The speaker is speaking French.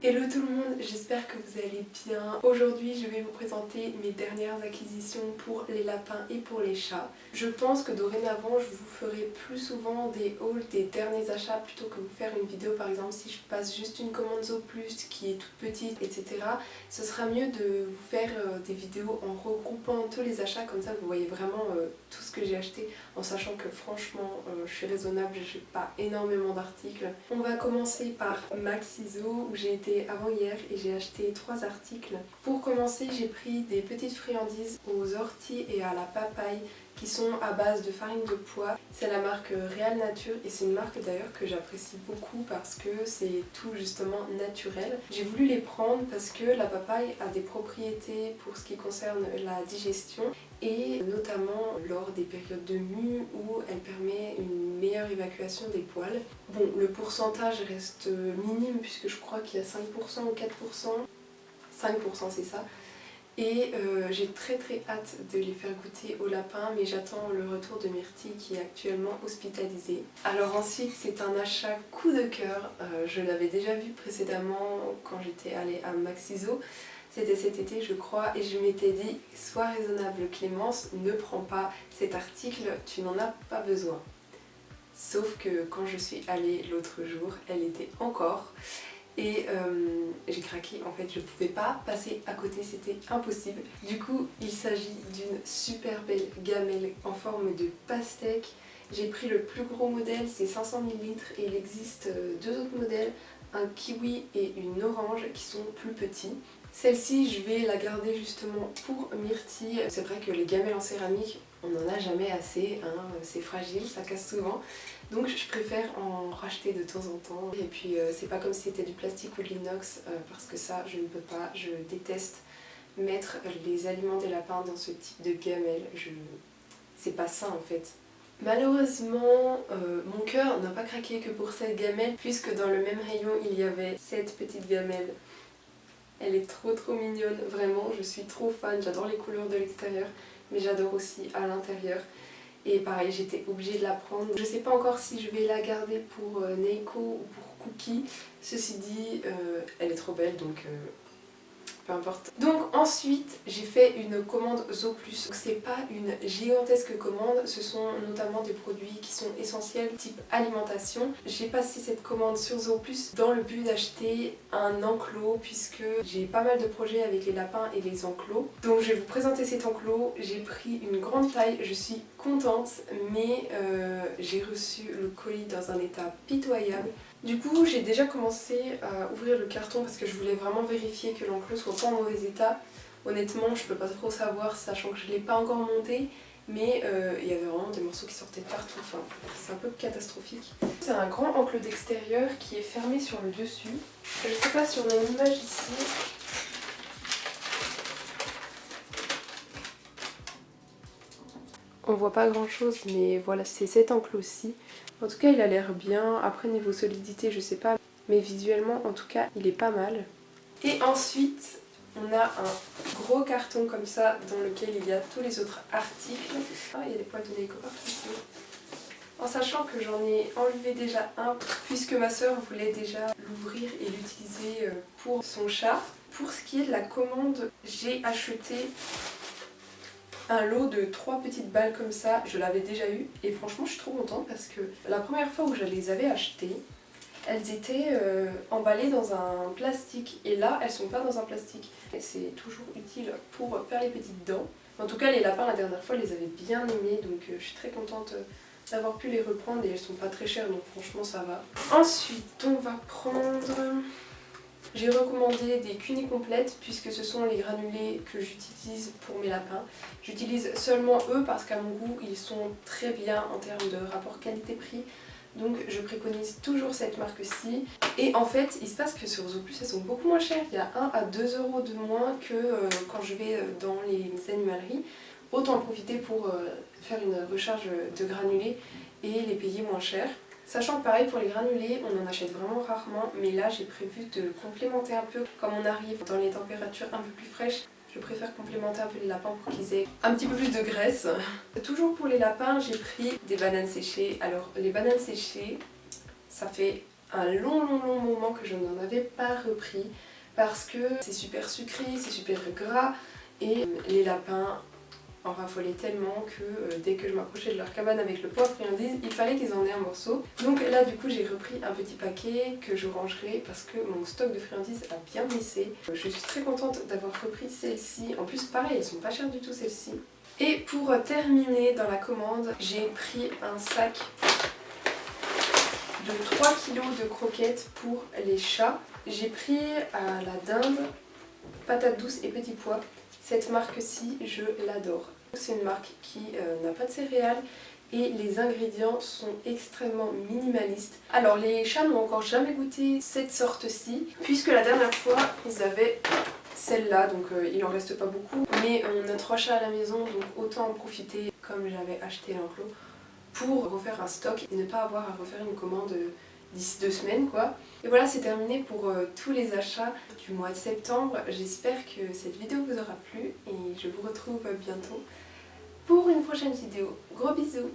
Hello tout le monde, j'espère que vous allez bien. Aujourd'hui je vais vous présenter mes dernières acquisitions pour les lapins et pour les chats. Je pense que dorénavant je vous ferai plus souvent des hauls des derniers achats plutôt que vous faire une vidéo par exemple si je passe juste une commande Zooplus qui est toute petite etc. Ce sera mieux de vous faire des vidéos en regroupant tous les achats, comme ça vous voyez vraiment tout ce que j'ai acheté en sachant que franchement je suis raisonnable, j'ai pas énormément d'articles. On va commencer par Maxiso où j'ai été avant-hier et j'ai acheté 3 articles. Pour commencer, j'ai pris des petites friandises aux orties et à la papaye qui sont à base de farine de pois. C'est la marque Real Nature et c'est une marque d'ailleurs que j'apprécie beaucoup parce que c'est tout justement naturel. J'ai voulu les prendre parce que la papaye a des propriétés pour ce qui concerne la digestion et notamment lors des périodes de mue où elle permet une meilleure évacuation des poils. Bon, le pourcentage reste minime puisque je crois qu'il y a 5% ou 4%. 5% c'est ça. Et j'ai très hâte de les faire goûter au lapin, mais j'attends le retour de Myrtille qui est actuellement hospitalisée. Alors ensuite c'est un achat coup de cœur, je l'avais déjà vu précédemment quand j'étais allée à Maxiso. C'était cet été je crois et je m'étais dit sois raisonnable Clémence, ne prends pas cet article, tu n'en as pas besoin. Sauf que quand je suis allée l'autre jour, elle était encore et j'ai craqué, en fait je pouvais pas passer à côté, c'était impossible. Du coup il s'agit d'une super belle gamelle en forme de pastèque. J'ai pris le plus gros modèle, c'est 500 ml et il existe deux autres modèles, un kiwi et une orange qui sont plus petits. Celle-ci je vais la garder justement pour Myrtille. C'est vrai que les gamelles en céramique on n'en a jamais assez, hein, c'est fragile, ça casse souvent. Donc je préfère en racheter de temps en temps. Et puis c'est pas comme si c'était du plastique ou de l'inox parce que ça je ne peux pas, je déteste mettre les aliments des lapins dans ce type de gamelle. C'est pas sain en fait. Malheureusement, mon cœur n'a pas craqué que pour cette gamelle puisque dans le même rayon il y avait cette petite gamelle. Elle est trop mignonne, vraiment, je suis trop fan, j'adore les couleurs de l'extérieur, mais j'adore aussi à l'intérieur. Et pareil, j'étais obligée de la prendre. Je sais pas encore si je vais la garder pour Neiko ou pour Cookie. Ceci dit, elle est trop belle donc peu importe. Donc ensuite, j'ai fait une commande Zooplus. C'est pas une gigantesque commande, ce sont notamment des produits qui sont essentiels type alimentation. J'ai passé cette commande sur Zooplus dans le but d'acheter un enclos puisque j'ai pas mal de projets avec les lapins et les enclos. Donc je vais vous présenter cet enclos. J'ai pris une grande taille, je suis contente, mais j'ai reçu le colis dans un état pitoyable. Du coup j'ai déjà commencé à ouvrir le carton parce que je voulais vraiment vérifier que l'enclos soit pas en mauvais état. Honnêtement je peux pas trop savoir sachant que je l'ai pas encore monté, mais il y avait vraiment des morceaux qui sortaient de partout, enfin, c'est un peu catastrophique. C'est un grand enclos d'extérieur qui est fermé sur le dessus. Je sais pas si on a une image ici. On voit pas grand chose mais voilà c'est cet enclos-ci. En tout cas il a l'air bien, après niveau solidité je sais pas, mais visuellement en tout cas il est pas mal. Et ensuite on a un gros carton comme ça dans lequel il y a tous les autres articles. Ah il y a des poils de Neiko partout ici. En sachant que j'en ai enlevé déjà un puisque ma soeur voulait déjà l'ouvrir et l'utiliser pour son chat. Pour ce qui est de la commande, j'ai acheté un lot de 3 petites balles comme ça, je l'avais déjà eu et franchement je suis trop contente parce que la première fois où je les avais achetées, elles étaient emballées dans un plastique et là elles sont pas dans un plastique. Et c'est toujours utile pour faire les petites dents. En tout cas les lapins la dernière fois les avaient bien aimés donc je suis très contente d'avoir pu les reprendre et elles sont pas très chères donc franchement ça va. Ensuite on va prendre... J'ai recommandé des cunis complètes puisque ce sont les granulés que j'utilise pour mes lapins. J'utilise seulement eux parce qu'à mon goût ils sont très bien en termes de rapport qualité-prix. Donc je préconise toujours cette marque-ci. Et en fait il se passe que sur Zooplus elles sont beaucoup moins chères. Il y a 1 à 2 € de moins que quand je vais dans les animaleries. Autant en profiter pour faire une recharge de granulés et les payer moins cher. Sachant que pareil pour les granulés, on en achète vraiment rarement, mais là j'ai prévu de complémenter un peu. Comme on arrive dans les températures un peu plus fraîches, je préfère complémenter un peu les lapins pour qu'ils aient un petit peu plus de graisse. Toujours pour les lapins, j'ai pris des bananes séchées. Alors les bananes séchées, ça fait un long moment que je n'en avais pas repris parce que c'est super sucré, c'est super gras et les lapins en raffolaient tellement que dès que je m'approchais de leur cabane avec le poivre friandise, il fallait qu'ils en aient un morceau. Donc là du coup j'ai repris un petit paquet que je rangerai parce que mon stock de friandises a bien baissé. Je suis très contente d'avoir repris celles-ci. En plus pareil, elles sont pas chères du tout celles-ci. Et pour terminer dans la commande, j'ai pris un sac de 3 kg de croquettes pour les chats. J'ai pris à la dinde, patates douces et petits pois. Cette marque-ci, je l'adore. C'est une marque qui n'a pas de céréales et les ingrédients sont extrêmement minimalistes. Alors les chats n'ont encore jamais goûté cette sorte-ci, puisque la dernière fois ils avaient celle-là, donc il en reste pas beaucoup. Mais on a 3 chats à la maison, donc autant en profiter comme j'avais acheté l'enclos pour refaire un stock et ne pas avoir à refaire une commande d'ici 2 semaines quoi. Et voilà, c'est terminé pour tous les achats du mois de septembre. J'espère que cette vidéo vous aura plu et je vous retrouve bientôt pour une prochaine vidéo. Gros bisous!